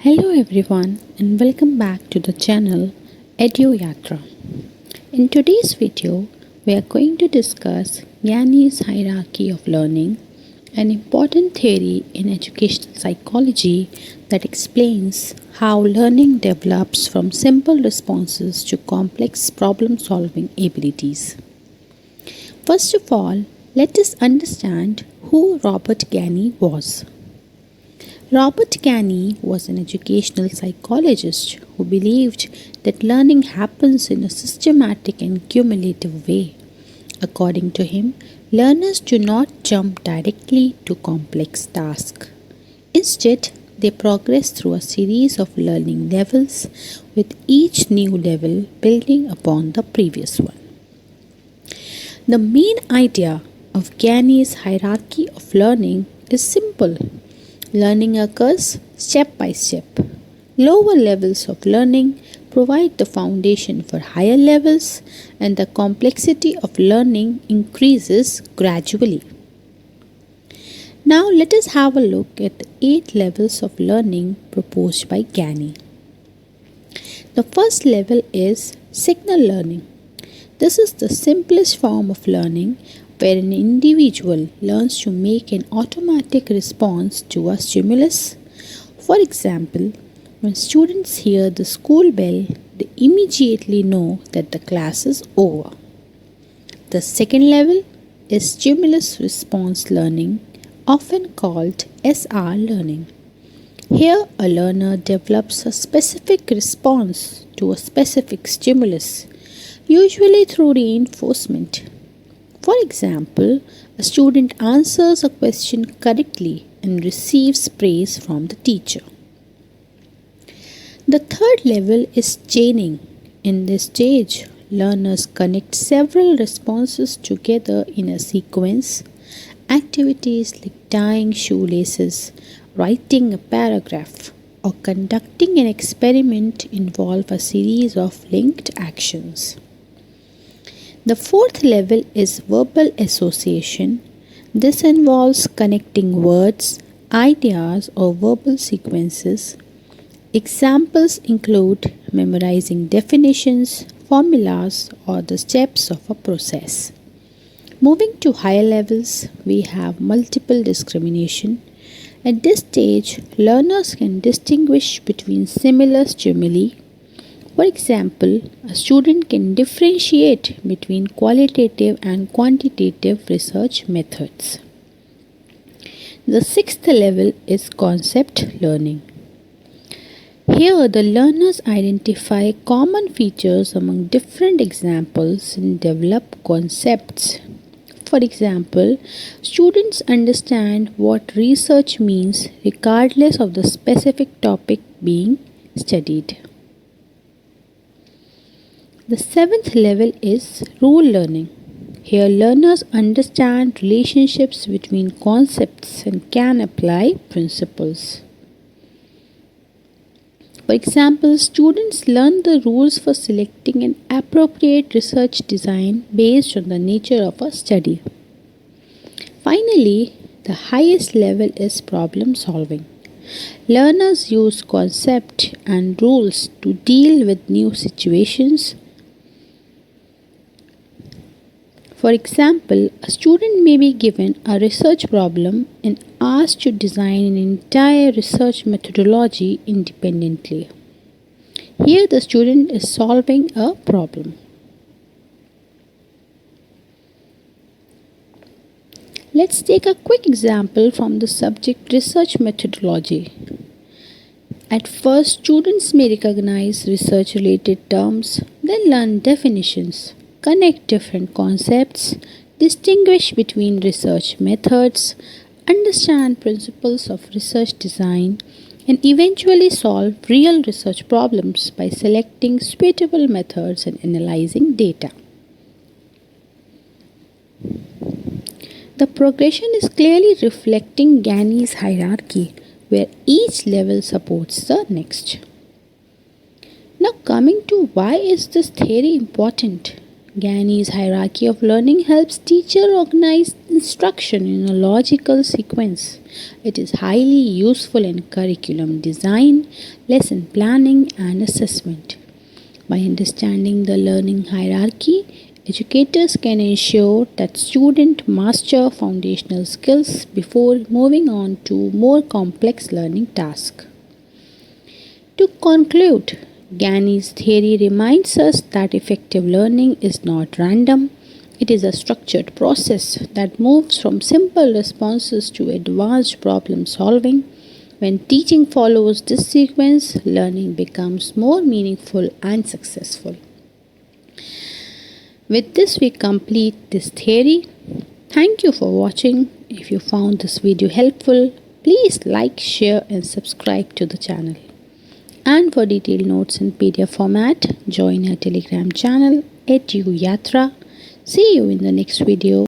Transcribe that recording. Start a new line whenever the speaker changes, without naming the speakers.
Hello everyone and welcome back to the channel Edu Yatra. In today's video, we are going to discuss Gagné's hierarchy of learning, an important theory in educational psychology that explains how learning develops from simple responses to complex problem-solving abilities. First of all, let us understand who Robert Gagné was. Robert Gagné was an educational psychologist who believed that learning happens in a systematic and cumulative way. According to him, learners do not jump directly to complex tasks. Instead, they progress through a series of learning levels, with each new level building upon the previous one. The main idea of Gagné's hierarchy of learning is simple. Learning occurs step by step. Lower levels of learning provide the foundation for higher levels, and the complexity of learning increases gradually. Now let us have a look at the 8 levels of learning proposed by Gagné. The first level is signal learning. This is the simplest form of learning, where an individual learns to make an automatic response to a stimulus. For example, when students hear the school bell, they immediately know that the class is over. The second level is stimulus response learning, often called SR learning. Here, a learner develops a specific response to a specific stimulus, usually through reinforcement. For example, a student answers a question correctly and receives praise from the teacher. The third level is chaining. In this stage, learners connect several responses together in a sequence. Activities like tying shoelaces, writing a paragraph, or conducting an experiment involve a series of linked actions. The fourth level is verbal association. This involves connecting words, ideas, or verbal sequences. Examples include memorizing definitions, formulas, or the steps of a process. Moving to higher levels, we have multiple discrimination. At this stage, learners can distinguish between similar stimuli. For example, a student can differentiate between qualitative and quantitative research methods. The sixth level is concept learning. Here, the learners identify common features among different examples and develop concepts. For example, students understand what research means regardless of the specific topic being studied. The seventh level is rule learning. Here, learners understand relationships between concepts and can apply principles. For example, students learn the rules for selecting an appropriate research design based on the nature of a study. Finally, the highest level is problem solving. Learners use concepts and rules to deal with new situations. For example, a student may be given a research problem and asked to design an entire research methodology independently. Here, the student is solving a problem. Let's take a quick example from the subject research methodology. At first, students may recognize research-related terms, then learn definitions, connect different concepts, distinguish between research methods, understand principles of research design, and eventually solve real research problems by selecting suitable methods and analyzing data. The progression is clearly reflecting Gagné's hierarchy, where each level supports the next. Now coming to why is this theory important? Gagné's hierarchy of learning helps teacher organize instruction in a logical sequence. It is highly useful in curriculum design, lesson planning, and assessment. By understanding the learning hierarchy, educators can ensure that students master foundational skills before moving on to more complex learning tasks. To conclude, Gagné's theory reminds us that effective learning is not random. It is a structured process that moves from simple responses to advanced problem solving. When teaching follows this sequence, learning becomes more meaningful and successful. With this, we complete this theory. Thank you for watching. If you found this video helpful, please like, share, and subscribe to the channel. And for detailed notes in PDF format, join our Telegram channel, Edu Yatra. See you in the next video.